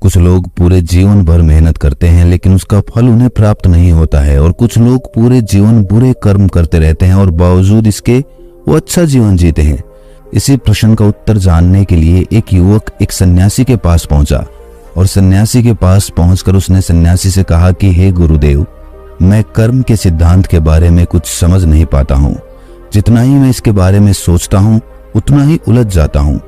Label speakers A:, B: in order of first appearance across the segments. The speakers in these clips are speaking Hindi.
A: कुछ लोग पूरे जीवन भर मेहनत करते हैं लेकिन उसका फल उन्हें प्राप्त नहीं होता है, और कुछ लोग पूरे जीवन बुरे कर्म करते रहते हैं और बावजूद इसके वो अच्छा जीवन जीते हैं। इसी प्रश्न का उत्तर जानने के लिए एक युवक एक सन्यासी के पास पहुंचा और सन्यासी के पास पहुंचकर उसने सन्यासी से कहा कि हे गुरुदेव, मैं कर्म के सिद्धांत के बारे में कुछ समझ नहीं पाता हूँ। जितना ही मैं इसके बारे में सोचता हूँ उतना ही उलझ जाता हूँ।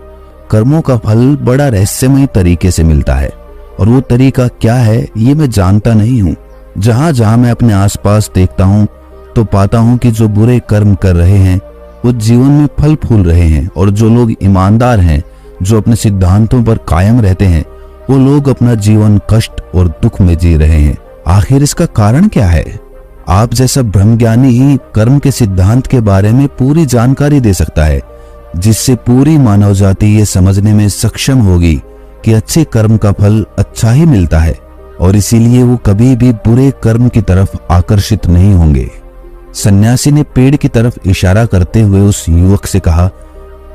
A: कर्मों का फल बड़ा रहस्यमय तरीके से मिलता है और वो तरीका क्या है ये मैं जानता नहीं हूँ। जहां जहां मैं अपने आसपास देखता हूँ तो पाता हूँ कि जो बुरे कर्म कर रहे हैं वो जीवन में फल फूल रहे हैं, और जो लोग ईमानदार हैं, जो अपने सिद्धांतों पर कायम रहते हैं, वो लोग अपना जीवन कष्ट और दुख में जी रहे हैं। आखिर इसका कारण क्या है? आप जैसा ब्रह्मज्ञानी ही कर्म के सिद्धांत के बारे में पूरी जानकारी दे सकता है, जिससे पूरी मानव जाति ये समझने में सक्षम होगी कि अच्छे कर्म का फल अच्छा ही मिलता है और इसीलिए वो कभी भी बुरे कर्म की तरफ आकर्षित नहीं होंगे। सन्यासी ने पेड़ की तरफ इशारा करते हुए उस युवक से कहा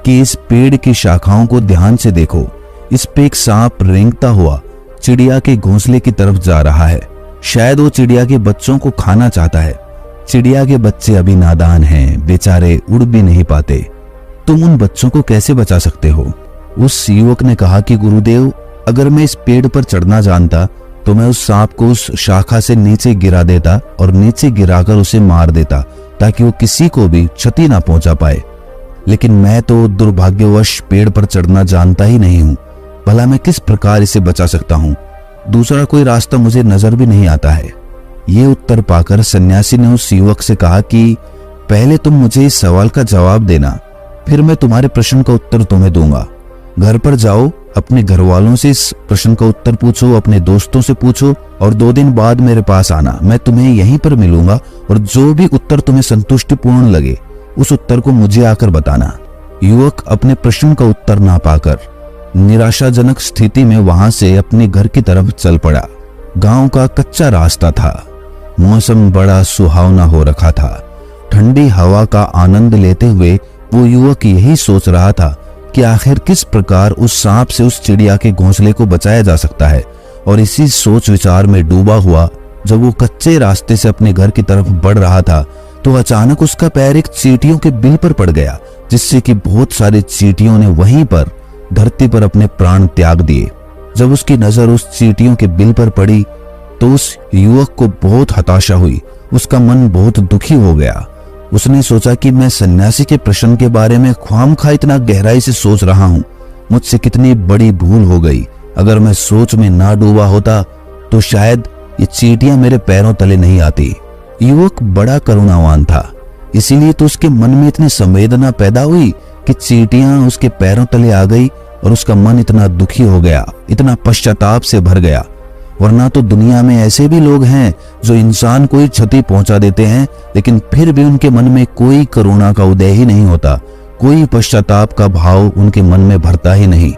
A: कि इस पेड़ की शाखाओं को ध्यान से देखो। इस पे एक सांप रेंगता हुआ चिड़िया के घोंसले की तरफ जा रहा है। शायद वो चिड़िया के बच्चों को खाना चाहता है। चिड़िया के बच्चे अभी नादान हैं, बेचारे उड़ भी नहीं पाते। तुम उन बच्चों को कैसे बचा सकते हो? उस युवक ने कहा कि गुरुदेव, अगर मैं इस पेड़ पर चढ़ना जानता तो मैं उस सांप को उस शाखा से नीचे गिरा देता और नीचे गिराकर उसे मार देता ताकि वो किसी को भी क्षति ना पहुंचा पाए। लेकिन मैं तो दुर्भाग्यवश पेड़ पर चढ़ना जानता ही नहीं हूं। भला मैं किस प्रकार इसे बचा सकता हूं? दूसरा कोई रास्ता मुझे नजर भी नहीं आता है। ये उत्तर पाकर सन्यासी ने उस युवक से कहा कि पहले तुम मुझे इस सवाल का जवाब देना, फिर मैं तुम्हारे प्रश्न का उत्तर तुम्हें दूंगा। घर पर जाओ, अपने घर वालों से इस प्रश्न का उत्तर पूछो, अपने दोस्तों से पूछो और 2 दिन बाद मेरे पास आना। मैं तुम्हें यहीं पर मिलूंगा और जो भी उत्तर तुम्हें संतुष्टिपूर्ण लगे उस उत्तर को मुझे आकर बताना। युवक अपने प्रश्न का उत्तर ना पाकर निराशाजनक स्थिति में वहां से अपने घर की तरफ चल पड़ा। गांव का कच्चा रास्ता था। मौसम बड़ा सुहावना हो रखा था। ठंडी हवा का आनंद लेते हुए वो युवक यही सोच रहा था कि आखिर किस प्रकार उस सांप से उस चिड़िया के घोंसले को बचाया जा सकता है। और इसी सोच विचार में डूबा हुआ जब वो कच्चे रास्ते से अपने घर की तरफ बढ़ रहा था तो अचानक उसका पैर एक चींटियों के बिल पर पड़ गया, जिससे कि बहुत सारे चींटियों ने वहीं पर धरती पर अपने प्राण त्याग दिए। जब उसकी नजर उस चींटियों के बिल पर पड़ी तो उस युवक को बहुत हताशा हुई। उसका मन बहुत दुखी हो गया। उसने सोचा कि मैं सन्यासी के प्रश्न के बारे में ख्वामखा इतना गहराई से सोच रहा हूँ। मुझसे कितनी बड़ी भूल हो गई। अगर मैं सोच में ना डूबा होता तो शायद ये चींटियां मेरे पैरों तले नहीं आती। युवक बड़ा करुणावान था, इसीलिए तो उसके मन में इतनी संवेदना पैदा हुई कि चींटियां उसके पैरों तले आ गई और उसका मन इतना दुखी हो गया, इतना पश्चाताप से भर गया। वरना तो दुनिया में ऐसे भी लोग हैं जो इंसान को ही क्षति पहुंचा देते हैं, लेकिन फिर भी उनके मन में कोई करुणा का उदय ही नहीं होता, कोई पश्चाताप का भाव उनके मन में भरता ही नहीं।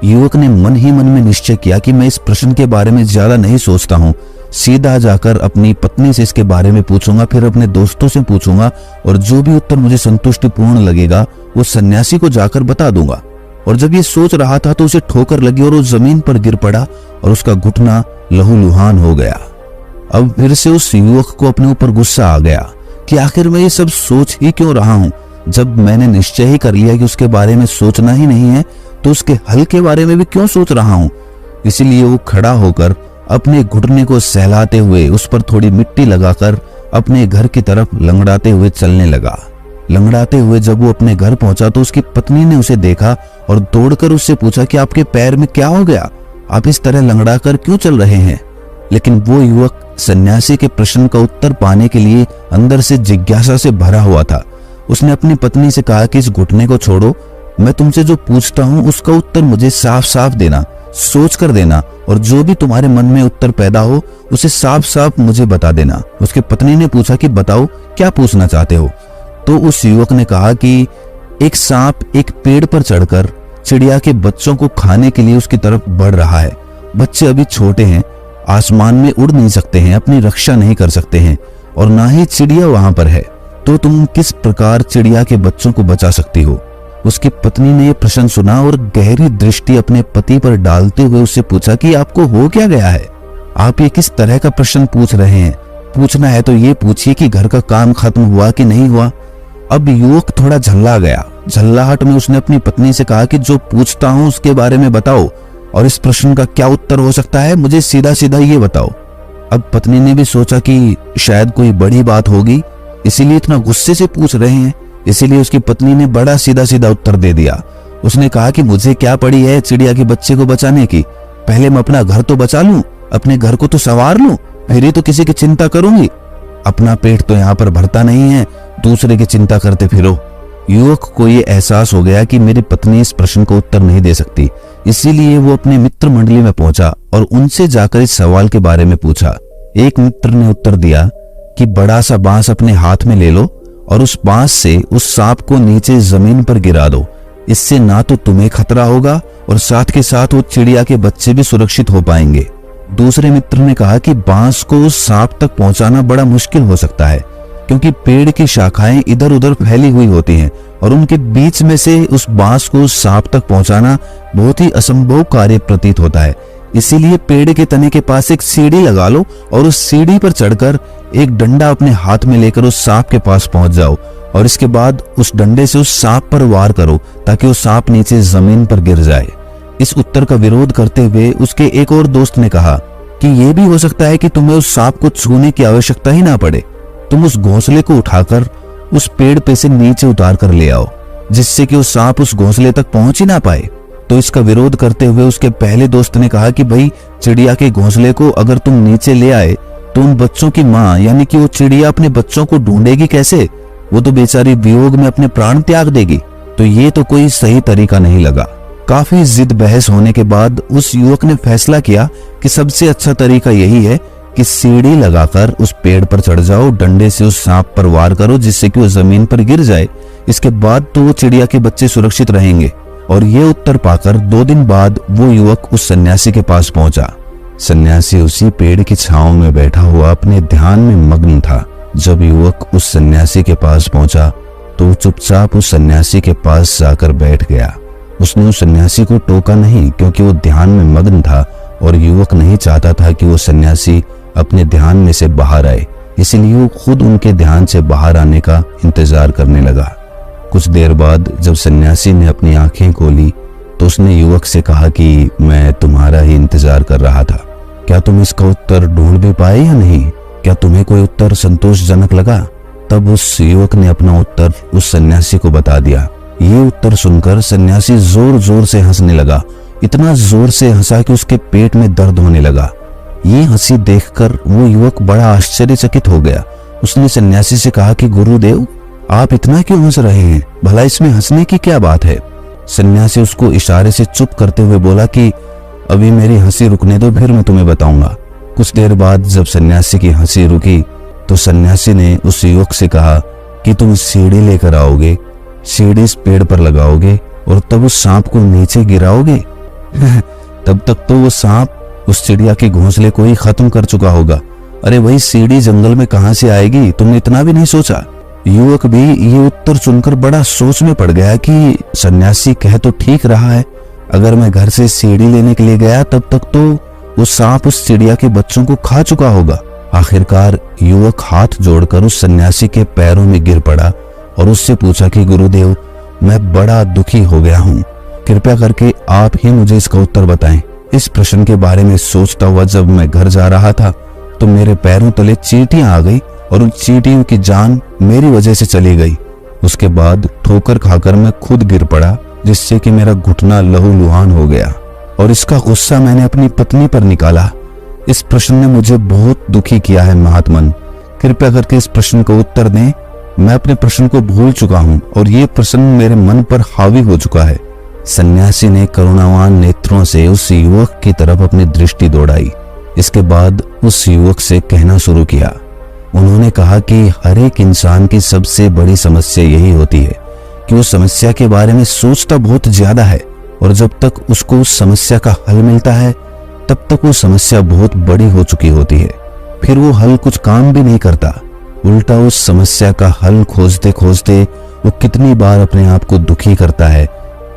A: युवक ने मन ही मन में निश्चय किया कि मैं इस प्रश्न के बारे में ज्यादा नहीं सोचता हूँ, सीधा जाकर अपनी पत्नी से इसके बारे में पूछूंगा, फिर अपने दोस्तों से पूछूंगा और जो भी उत्तर मुझे संतुष्टिपूर्ण लगेगा वो सन्यासी को जाकर बता दूंगा। और जब ये सोच रहा था तो उसे ठोकर लगी और वो जमीन पर गिर पड़ा और उसका घुटना लहूलुहान हो गया। अब फिर से उस युवक को अपने ऊपर गुस्सा आ गया कि आखिर मैं ये सब सोच ही क्यों रहा हूँ। जब मैंने निश्चय ही कर लिया कि उसके बारे में सोचना ही नहीं है तो उसके हल के बारे में भी क्यों सोच रहा हूँ। इसीलिए वो खड़ा होकर अपने घुटने को सहलाते हुए उस पर थोड़ी मिट्टी लगाकर अपने घर की तरफ लंगड़ाते हुए चलने लगा। लंगड़ाते हुए जब वो अपने घर पहुंचा तो उसकी पत्नी ने उसे देखा और दौड़कर उससे पूछा कि आपके पैर में क्या हो गया, आप इस तरह लंगड़ाकर क्यों चल रहे हैं। लेकिन वो युवक सन्यासी के प्रश्न का उत्तर पाने के लिए अंदर से जिज्ञासा से भरा हुआ था। उसने अपनी पत्नी से कहा कि इस घुटने को छोड़ो, मैं तुमसे जो पूछता हूँ उसका उत्तर मुझे साफ साफ देना, सोच कर देना, और जो भी तुम्हारे मन में उत्तर पैदा हो उसे साफ साफ मुझे बता देना। उसकी पत्नी ने पूछा कि बताओ क्या पूछना चाहते हो। तो उस युवक ने कहा कि एक सांप एक पेड़ पर चढ़कर चिड़िया के बच्चों को खाने के लिए उसकी तरफ बढ़ रहा है। बच्चे अभी छोटे हैं, आसमान में उड़ नहीं सकते हैं, अपनी रक्षा नहीं कर सकते हैं और ना ही चिड़िया वहां पर है। तो तुम किस प्रकार चिड़िया के बच्चों को बचा सकती हो? उसकी पत्नी ने यह प्रश्न सुना और गहरी दृष्टि अपने पति पर डालते हुए उससे पूछा कि आपको हो क्या गया है? आप ये किस तरह का प्रश्न पूछ रहे हैं? पूछना है तो ये पूछिए कि घर का काम खत्म हुआ कि नहीं हुआ। अब युवक थोड़ा झल्ला गया। झल्लाहट में उसने अपनी पत्नी से कहा कि जो पूछता हूं उसके बारे में बताओ, और इस प्रश्न का क्या उत्तर हो सकता है, मुझे सीधा सीधा ये बताओ। अब पत्नी ने भी सोचा कि शायद कोई बड़ी बात होगी, इसीलिए इतना गुस्से से पूछ रहे हैं। इसीलिए उसकी पत्नी ने बड़ा सीधा सीधा उत्तर दे दिया। उसने कहा कि मुझे क्या पड़ी है चिड़िया के बच्चे को बचाने की, पहले मैं अपना घर तो बचा लूं, अपने घर को तो संवार लूं, फिर ही तो किसी की चिंता करूंगी। अपना पेट तो यहाँ पर भरता नहीं है, दूसरे की चिंता करते फिरो। युवक को ये एहसास हो गया कि मेरी पत्नी इस प्रश्न का उत्तर नहीं दे सकती, इसीलिए वो अपने मित्र मंडली में पहुंचा और उनसे जाकर इस सवाल के बारे में पूछा। एक मित्र ने उत्तर दिया कि बड़ा सा बांस अपने हाथ में ले लो और उस बांस से उस सांप को नीचे जमीन पर गिरा दो। इससे ना तो तुम्हें खतरा होगा और साथ के साथ वो चिड़िया के बच्चे भी सुरक्षित हो पाएंगे। दूसरे मित्र ने कहा कि बांस को उस सांप तक पहुंचाना बड़ा मुश्किल हो सकता है, क्योंकि पेड़ की शाखाएं इधर उधर फैली हुई होती हैं और उनके बीच में से उस बांस को उस सांप तक पहुंचाना बहुत ही असंभव कार्य प्रतीत होता है। इसीलिए पेड़ के तने के पास एक सीढ़ी लगा लो और उस सीढ़ी पर चढ़कर एक डंडा अपने हाथ में लेकर उस सांप के पास पहुंच जाओ और इसके बाद उस डंडे से उस सांप पर वार करो ताकि वो सांप नीचे जमीन पर गिर जाए। इस उत्तर का विरोध करते हुए उसके एक और दोस्त ने कहा कि यह भी हो सकता है कि तुम्हें उस सांप को छूने की आवश्यकता ही ना पड़े, तुम उस घोंसले को उठाकर उस पेड़ पे से नीचे उतार कर ले आओ, जिससे कि वो सांप उस घोंसले तक पहुंच ही ना पाए। तो इसका विरोध करते हुए उसके पहले दोस्त ने कहा कि भाई, चिड़िया के घोंसले को अगर तुम नीचे ले आए तो उन बच्चों की माँ यानी कि वो चिड़िया अपने बच्चों को ढूंढेगी कैसे? वो तो बेचारी वियोग में अपने प्राण त्याग देगी। तो ये तो कोई सही तरीका नहीं लगा। काफी जिद बहस होने के बाद उस युवक ने फैसला किया कि सबसे अच्छा तरीका यही है कि सीढ़ी लगाकर उस पेड़ पर चढ़ जाओ, डंडे से उस सांप पर वार करो जिससे कि वो जमीन पर गिर जाए। इसके बाद तो वो चिड़िया के बच्चे सुरक्षित रहेंगे। और ये उत्तर पाकर 2 दिन बाद वो युवक उस सन्यासी के पास पहुंचा। सन्यासी उसी पेड़ की छांव में बैठा हुआ अपने ध्यान में मग्न था। जब युवक उस सन्यासी के पास पहुंचा तो वो चुपचाप उस सन्यासी के पास जाकर बैठ गया। उसने उस सन्यासी को टोका नहीं, क्योंकि वो ध्यान में मग्न था और युवक नहीं चाहता था कि वो सन्यासी अपने ध्यान में से बाहर आए, इसलिए वो खुद उनके ध्यान से बाहर आने का इंतजार करने लगा। कुछ देर बाद जब सन्यासी ने अपनी आंखें खोली तो उसने युवक से कहा कि मैं तुम्हारा ही इंतजार कर रहा था, क्या तुम इसका उत्तर ढूंढ भी पाए या नहीं? क्या तुम्हें कोई उत्तर संतोषजनक लगा? तब उस युवक ने अपना उत्तर उस सन्यासी को बता दिया। ये उत्तर सुनकर सन्यासी जोर जोर से हंसने लगा। इतना जोर से हंसा कि उसके पेट में दर्द होने लगा। ये हंसी देखकर वो युवक बड़ा आश्चर्यचकित हो गया। उसने सन्यासी से कहा कि गुरुदेव, आप इतना क्यों हंस रहे हैं? भला इसमें हंसने की क्या बात है? सन्यासी उसको इशारे से चुप करते हुए बोला कि अभी मेरी हंसी रुकने दो, फिर मैं तुम्हें बताऊंगा। कुछ देर बाद जब सन्यासी की हंसी रुकी तो सन्यासी ने उस युवक से कहा कि तुम सीढ़ी लेकर आओगे, सीढ़ी इस पेड़ पर लगाओगे और तब उस सांप को नीचे गिराओगे। तब तक तो वो सांप उस चिड़िया के घोंसले को ही खत्म कर चुका होगा। अरे वही सीढ़ी जंगल में कहां से आएगी? तुमने इतना भी नहीं सोचा? युवक भी ये उत्तर सुनकर बड़ा सोच में पड़ गया कि सन्यासी कह तो ठीक रहा है। अगर मैं घर से सीढ़ी लेने के लिए गया तब तक तो वो सांप उस चिड़िया के बच्चों को खा चुका होगा। आखिरकार युवक हाथ जोड़कर उस सन्यासी के पैरों में गिर पड़ा और उससे पूछा कि गुरुदेव, मैं बड़ा दुखी हो गया हूँ, कृपया करके आप ही मुझे इसका उत्तर बताएं। इस प्रश्न के बारे में सोचता हुआ जब मैं घर जा रहा था तो मेरे पैरों तले चींटियां आ गई और उन चींटियों की जान मेरी वजह से चली गई। उसके बाद ठोकर खाकर मैं खुद गिर पड़ा, जिससे कि मेरा घुटना लहूलुहान हो गया और इसका गुस्सा मैंने अपनी पत्नी पर निकाला। इस प्रश्न ने मुझे बहुत दुखी किया है महात्मन, कृपया करके इस प्रश्न का उत्तर दें। मैं अपने प्रश्न को भूल चुका हूँ और ये प्रश्न मेरे मन पर हावी हो चुका है। सन्यासी ने करुणावान नेत्रों से उस युवक की तरफ अपनी दृष्टि दौड़ाई। इसके बाद उस युवक से कहना शुरू किया। उन्होंने कहा कि हर एक इंसान की सबसे बड़ी समस्या यही होती है कि वो समस्या के बारे में सोचता बहुत ज्यादा है और जब तक उसको उस समस्या का हल मिलता है तब तक वो समस्या बहुत बड़ी हो चुकी होती है। फिर वो हल कुछ काम भी नहीं करता, उल्टा उस समस्या का हल खोजते खोजते वो कितनी बार अपने आप को दुखी करता है,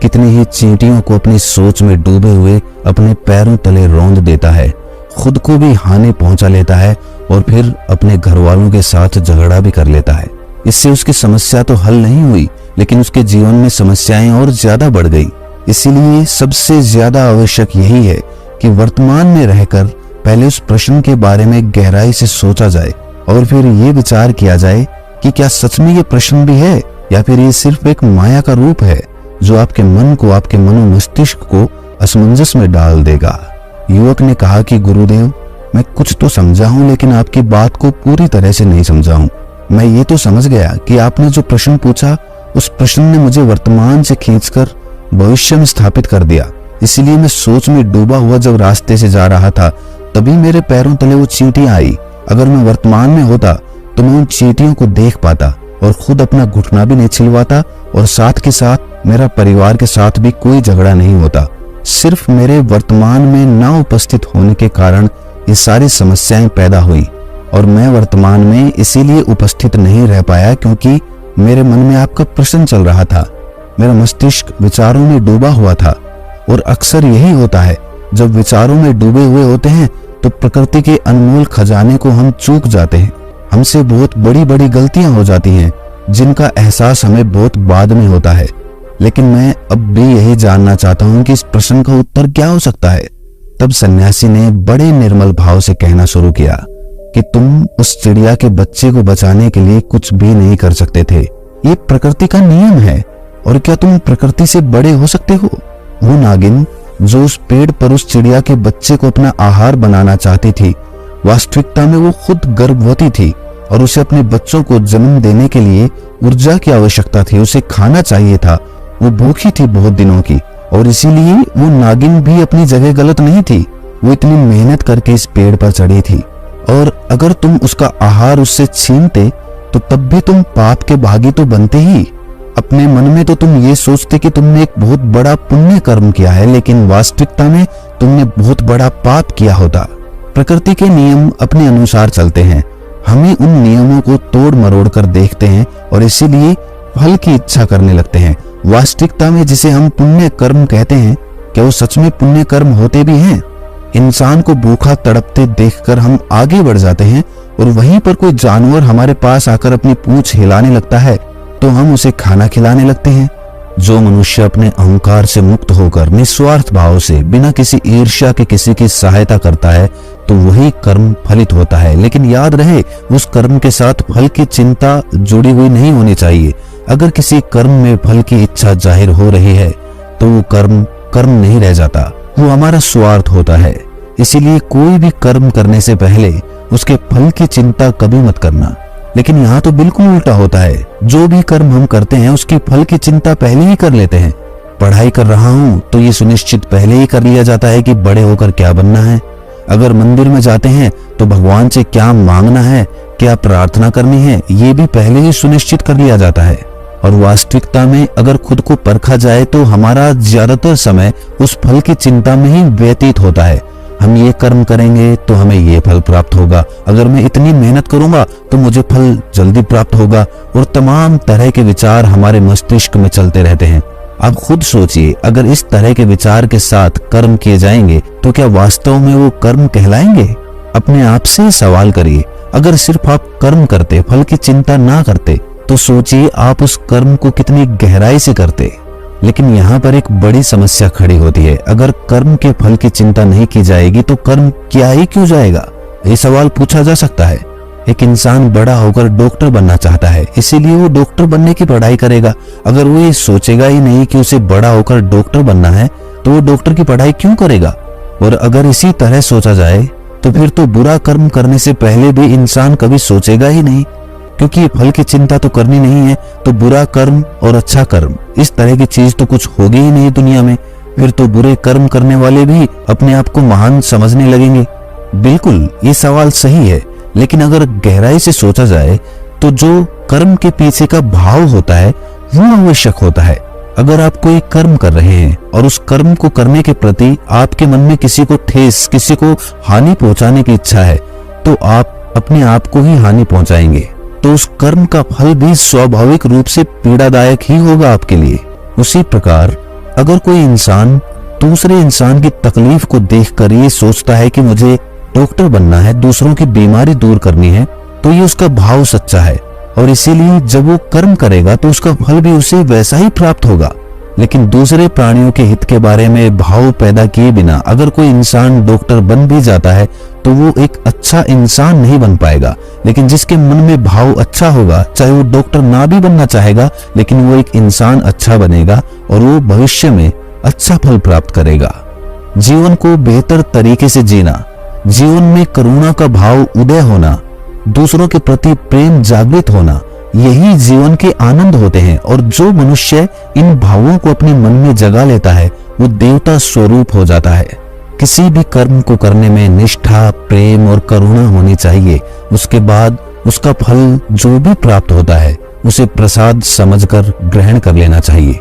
A: कितनी ही चींटियों को अपनी सोच में डूबे हुए अपने पैरों तले रौंद देता है, खुद को भी हानि पहुंचा लेता है और फिर अपने घर वालों के साथ झगड़ा भी कर लेता है। इससे उसकी समस्या तो हल नहीं हुई, लेकिन उसके जीवन में समस्याएं और ज्यादा बढ़ गई। इसीलिए सबसे ज्यादा आवश्यक यही है कि वर्तमान में रहकर पहले उस प्रश्न के बारे में गहराई से सोचा जाए और फिर ये विचार किया जाए कि क्या सच में ये प्रश्न भी है या फिर ये सिर्फ एक माया का रूप है जो आपके मन को, आपके मनो मस्तिष्क को असमंजस में डाल देगा। युवक ने कहा कि गुरुदेव, मैं कुछ तो समझा हूं, लेकिन आपकी बात को पूरी तरह से नहीं समझा हूं। मैं ये तो समझ गया कि आपने जो प्रश्न पूछा उस प्रश्न ने मुझे वर्तमान से खींचकर भविष्य में स्थापित कर दिया। इसीलिए मैं सोच में डूबा हुआ जब रास्ते से जा रहा था तभी मेरे पैरों तले वो चींटियां आई। अगर मैं वर्तमान में होता तो मैं उन चींटियों को देख पाता और खुद अपना घुटना भी नहीं छिलवाता और साथ के साथ मेरा परिवार के साथ भी कोई झगड़ा नहीं होता। सिर्फ मेरे वर्तमान में ना उपस्थित होने के कारण ये सारी समस्याएं पैदा हुई और मैं वर्तमान में इसीलिए उपस्थित नहीं रह पाया क्योंकि मेरे मन में आपका प्रश्न चल रहा था। मेरा मस्तिष्क विचारों में डूबा हुआ था और अक्सर यही होता है, जब विचारों में डूबे हुए होते हैं तो प्रकृति के अनमोल खजाने को हम चूक जाते हैं। हमसे बहुत बड़ी बड़ी गलतियां हो जाती हैं जिनका एहसास हमें बहुत बाद में होता है। लेकिन मैं अब भी यही जानना चाहता हूं कि इस प्रश्न का उत्तर क्या हो सकता है। तब सन्यासी ने बड़े निर्मल भाव से कहना शुरू किया कि तुम उस चिड़िया के बच्चे को बचाने के लिए कुछ भी नहीं कर सकते थे। ये प्रकृति का नियम है और क्या तुम प्रकृति से बड़े हो सकते हो? वो नागिन जो उस पेड़ पर उस चिड़िया के बच्चे को अपना आहार बनाना चाहती थी, वास्तविकता में वो खुद गर्भवती थी और उसे अपने बच्चों को जन्म देने के लिए ऊर्जा की आवश्यकता थी। उसे खाना चाहिए था, वो भूखी थी बहुत दिनों की और इसीलिए वो नागिन भी अपनी जगह गलत नहीं थी। वो इतनी मेहनत करके इस पेड़ पर चढ़ी थी और अगर तुम उसका आहार उससे छीनते तो तब भी तुम पाप के भागी तो बनते ही। अपने मन में तो तुम ये सोचते कि तुमने एक बहुत बड़ा पुण्य कर्म किया है, लेकिन वास्तविकता में तुमने बहुत बड़ा पाप किया होता। प्रकृति के नियम अपने अनुसार चलते हैं, हमें उन नियमों को तोड़ मरोड़ कर देखते हैं और इसीलिए फल की इच्छा करने लगते हैं। वास्तविकता में जिसे हम पुण्य कर्म कहते हैं, क्या वो सच में पुण्य कर्म होते भी हैं? इंसान को भूखा तड़पते देखकर हम आगे बढ़ जाते हैं और वहीं पर कोई जानवर हमारे पास आकर अपनी पूंछ हिलाने लगता है तो हम उसे खाना खिलाने लगते हैं। जो मनुष्य अपने अहंकार से मुक्त होकर निस्वार्थ भाव से बिना किसी ईर्ष्या के किसी की सहायता करता है तो वही कर्म फलित होता है। लेकिन याद रहे, उस कर्म के साथ फल की चिंता जुड़ी हुई नहीं होनी चाहिए। अगर किसी कर्म में फल की इच्छा जाहिर हो रही है तो वो कर्म नहीं रह जाता, वो हमारा स्वार्थ होता है। इसीलिए कोई भी कर्म करने से पहले उसके फल की चिंता कभी मत करना। लेकिन यहाँ तो बिल्कुल उल्टा होता है, जो भी कर्म हम करते हैं उसकी फल की चिंता पहले ही कर लेते हैं। पढ़ाई कर रहा हूँ तो ये सुनिश्चित पहले ही कर लिया जाता है कि बड़े होकर क्या बनना है। अगर मंदिर में जाते हैं तो भगवान से क्या मांगना है, क्या प्रार्थना करनी है, ये भी पहले ही सुनिश्चित कर लिया जाता है। और वास्तविकता में अगर खुद को परखा जाए तो हमारा ज्यादातर समय उस फल की चिंता में ही व्यतीत होता है। हम ये कर्म करेंगे तो हमें ये फल प्राप्त होगा, अगर मैं इतनी मेहनत करूंगा तो मुझे फल जल्दी प्राप्त होगा, और तमाम तरह के विचार हमारे मस्तिष्क में चलते रहते हैं। आप खुद सोचिए, अगर इस तरह के विचार के साथ कर्म किए जाएंगे तो क्या वास्तव में वो कर्म कहलाएंगे? अपने आप से सवाल करिए। अगर सिर्फ आप कर्म करते, फल की चिंता ना करते, तो सोचिए आप उस कर्म को कितनी गहराई से करते। लेकिन यहाँ पर एक बड़ी समस्या खड़ी होती है। अगर कर्म के फल की चिंता नहीं की जाएगी तो कर्म किया ही क्यों जाएगा? ये सवाल पूछा जा सकता है। एक इंसान बड़ा होकर डॉक्टर बनना चाहता है, इसीलिए वो डॉक्टर बनने की पढ़ाई करेगा। अगर वो ये सोचेगा ही नहीं कि उसे बड़ा होकर डॉक्टर बनना है तो वो डॉक्टर की पढ़ाई क्यों करेगा? और अगर इसी तरह सोचा जाए तो फिर तो बुरा कर्म करने से पहले भी इंसान कभी सोचेगा ही नहीं, क्योंकि फल की चिंता तो करनी नहीं है। तो बुरा कर्म और अच्छा कर्म, इस तरह की चीज तो कुछ होगी ही नहीं दुनिया में। फिर तो बुरे कर्म करने वाले भी अपने आप को महान समझने लगेंगे। बिल्कुल, ये सवाल सही है, लेकिन अगर गहराई से सोचा जाए तो जो कर्म के पीछे का भाव होता है वो आवश्यक होता है। अगर आप कोई कर्म कर रहे हैं और उस कर्म को करने के प्रति आपके मन में किसी को ठेस, किसी को हानि पहुंचाने की इच्छा है, तो आप अपने आप को ही हानि पहुंचाएंगे। तो उस कर्म का फल भी स्वाभाविक रूप से पीड़ादायक ही होगा आपके लिए। उसी प्रकार अगर कोई इंसान दूसरे इंसान की तकलीफ को देखकर ये सोचता है कि मुझे डॉक्टर बनना है, दूसरों की बीमारी दूर करनी है, तो ये उसका भाव सच्चा है और इसीलिए जब वो कर्म करेगा तो उसका फल भी उसे वैसा ही प्राप्त होगा। लेकिन दूसरे प्राणियों के हित के बारे में भाव पैदा किए बिना अगर कोई इंसान डॉक्टर बन भी जाता है तो वो एक अच्छा इंसान नहीं बन पाएगा। लेकिन जिसके मन में भाव अच्छा होगा, चाहे वो डॉक्टर ना भी बनना चाहेगा, लेकिन वो एक इंसान अच्छा बनेगा और वो भविष्य में अच्छा फल प्राप्त करेगा। जीवन को बेहतर तरीके से जीना, जीवन में करुणा का भाव उदय होना, दूसरों के प्रति प्रेम जागृत होना, यही जीवन के आनंद होते हैं। और जो मनुष्य इन भावों को अपने मन में जगा लेता है वो देवता स्वरूप हो जाता है। किसी भी कर्म को करने में निष्ठा, प्रेम और करुणा होनी चाहिए। उसके बाद उसका फल जो भी प्राप्त होता है उसे प्रसाद समझकर ग्रहण कर लेना चाहिए।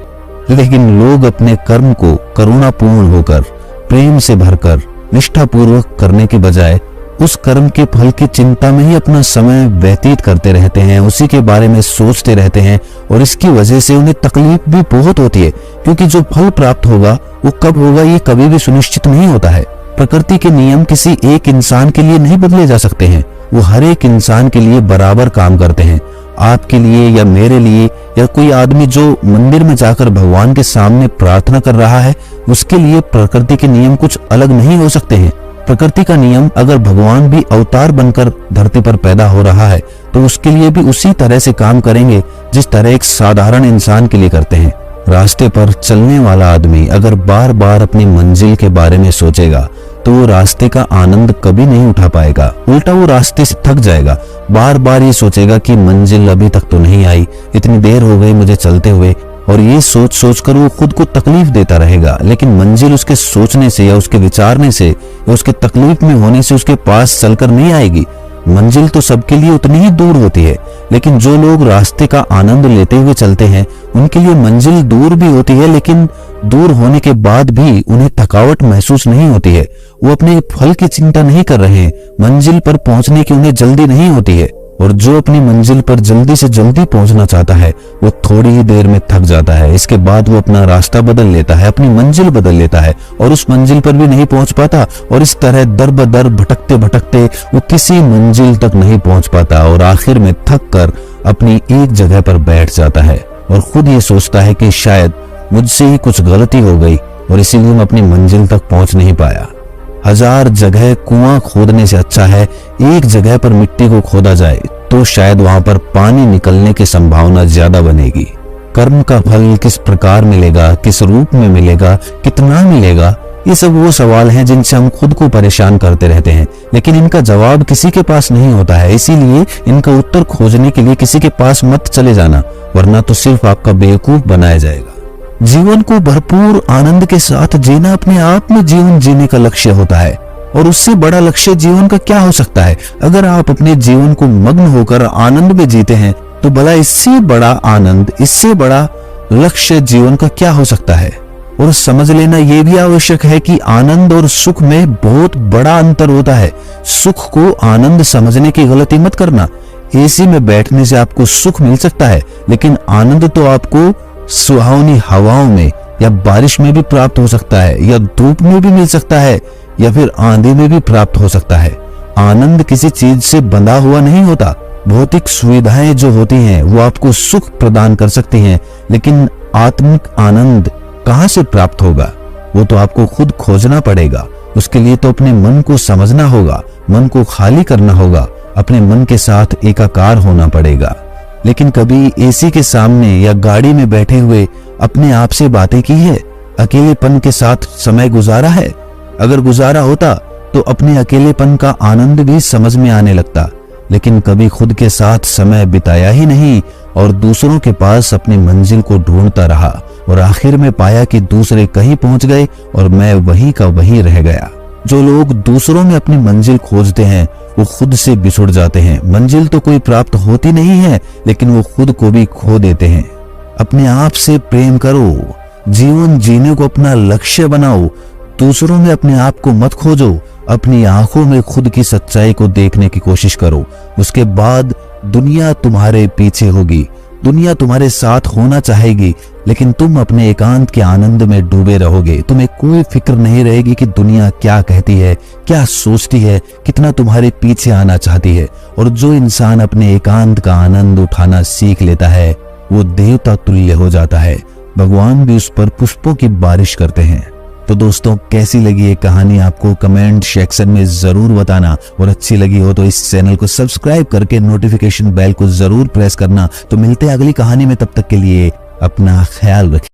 A: लेकिन लोग अपने कर्म को करुणापूर्ण होकर, प्रेम से भरकर, निष्ठापूर्वक करने के बजाय उस कर्म के फल की चिंता में ही अपना समय व्यतीत करते रहते हैं, उसी के बारे में सोचते रहते हैं और इसकी वजह से उन्हें तकलीफ भी बहुत होती है, क्योंकि जो फल प्राप्त होगा वो कब होगा ये कभी भी सुनिश्चित नहीं होता है। प्रकृति के नियम किसी एक इंसान के लिए नहीं बदले जा सकते हैं, वो हर एक इंसान के लिए बराबर काम करते हैं। आपके लिए या मेरे लिए या कोई आदमी जो मंदिर में जाकर भगवान के सामने प्रार्थना कर रहा है, उसके लिए प्रकृति के नियम कुछ अलग नहीं हो सकते हैं। प्रकृति का नियम, अगर भगवान भी अवतार बनकर धरती पर पैदा हो रहा है तो उसके लिए भी उसी तरह से काम करेंगे जिस तरह एक साधारण इंसान के लिए करते हैं। रास्ते पर चलने वाला आदमी अगर बार बार अपनी मंजिल के बारे में सोचेगा तो वो रास्ते का आनंद कभी नहीं उठा पाएगा, उल्टा वो रास्ते से थक जाएगा। बार बार ये सोचेगा कि मंजिल अभी तक तो नहीं आई, इतनी देर हो गई मुझे चलते हुए, और ये सोच सोच कर वो खुद को तकलीफ देता रहेगा। लेकिन मंजिल उसके सोचने से या उसके विचारने से या उसके तकलीफ में होने से उसके पास चलकर नहीं आएगी। मंजिल तो सबके लिए उतनी ही दूर होती है, लेकिन जो लोग रास्ते का आनंद लेते हुए चलते हैं उनके लिए मंजिल दूर भी होती है, लेकिन दूर होने के बाद भी उन्हें थकावट महसूस नहीं होती है। वो अपने फल की चिंता नहीं कर रहे हैं, मंजिल पर पहुंचने की उन्हें जल्दी नहीं होती है। और जो अपनी मंजिल पर जल्दी से जल्दी पहुंचना चाहता है वो थोड़ी ही देर में थक जाता है। इसके बाद वो अपना रास्ता बदल लेता है, अपनी मंजिल बदल लेता है और उस मंजिल पर भी नहीं पहुंच पाता, और इस तरह दर बदर भटकते भटकते वो किसी मंजिल तक नहीं पहुंच पाता और आखिर में थक कर अपनी एक जगह पर बैठ जाता है और खुद ये सोचता है कि शायद मुझसे ही कुछ गलती हो गई और इसीलिए मैं अपनी मंजिल तक पहुंच नहीं पाया। 1000 जगह कुआं खोदने से अच्छा है एक जगह पर मिट्टी को खोदा जाए, तो शायद वहां पर पानी निकलने की संभावना ज्यादा बनेगी। कर्म का फल किस प्रकार मिलेगा, किस रूप में मिलेगा, कितना मिलेगा, ये सब वो सवाल हैं जिनसे हम खुद को परेशान करते रहते हैं, लेकिन इनका जवाब किसी के पास नहीं होता है। इसीलिए इनका उत्तर खोजने के लिए किसी के पास मत चले जाना, वरना तो सिर्फ आपका बेवकूफ बनाया जाएगा। जीवन को भरपूर आनंद के साथ जीना अपने आप में जीवन जीने का लक्ष्य होता है, और उससे बड़ा लक्ष्य जीवन का क्या हो सकता है। अगर आप अपने जीवन को मग्न होकर आनंद में जीते हैं तो भला इससे बड़ा आनंद, इससे बड़ा लक्ष्य जीवन का क्या हो सकता है। और समझ लेना यह भी आवश्यक है कि आनंद और सुख में बहुत बड़ा अंतर होता है। सुख को आनंद समझने की गलती मत करना। एसी में बैठने से आपको सुख मिल सकता है, लेकिन आनंद तो आपको सुहावनी हवाओं में या बारिश में भी प्राप्त हो सकता है, या धूप में भी मिल सकता है, या फिर आंधी में भी प्राप्त हो सकता है। आनंद किसी चीज से बंधा हुआ नहीं होता। भौतिक सुविधाएं जो होती हैं वो आपको सुख प्रदान कर सकती हैं, लेकिन आत्मिक आनंद कहां से प्राप्त होगा वो तो आपको खुद खोजना पड़ेगा। उसके लिए तो अपने मन को समझना होगा, मन को खाली करना होगा, अपने मन के साथ एकाकार होना पड़ेगा। लेकिन कभी एसी के सामने या गाड़ी में बैठे हुए अपने आप से बातें की है, अकेलेपन के साथ समय गुजारा है? अगर गुजारा होता तो अपने अकेलेपन का आनंद भी समझ में आने लगता, लेकिन कभी खुद के साथ समय बिताया ही नहीं और दूसरों के पास अपनी मंजिल को ढूंढता रहा और आखिर में पाया कि दूसरे कहीं पहुंच गए और मैं वहीं का वहीं रह गया। जो लोग दूसरों में अपनी मंजिल खोजते हैं वो खुद से बिछुड़ जाते हैं। मंजिल तो कोई प्राप्त होती नहीं है, लेकिन वो खुद को भी खो देते हैं। अपने आप से प्रेम करो, जीवन जीने को अपना लक्ष्य बनाओ, दूसरों में अपने आप को मत खोजो, अपनी आंखों में खुद की सच्चाई को देखने की कोशिश करो। उसके बाद दुनिया तुम्हारे पीछे होगी, दुनिया तुम्हारे साथ होना चाहेगी, लेकिन तुम अपने एकांत के आनंद में डूबे रहोगे। तुम्हें कोई फिक्र नहीं रहेगी कि दुनिया क्या कहती है, क्या सोचती है, कितना तुम्हारे पीछे आना चाहती है। और जो इंसान अपने एकांत का आनंद उठाना सीख लेता है वो देवता तुल्य हो जाता है। भगवान भी उस पर पुष्पों की बारिश करते हैं। तो दोस्तों, कैसी लगी ये कहानी आपको कमेंट सेक्शन में जरूर बताना, और अच्छी लगी हो तो इस चैनल को सब्सक्राइब करके नोटिफिकेशन बेल को जरूर प्रेस करना। तो मिलते हैं अगली कहानी में, तब तक के लिए अपना ख्याल रखें।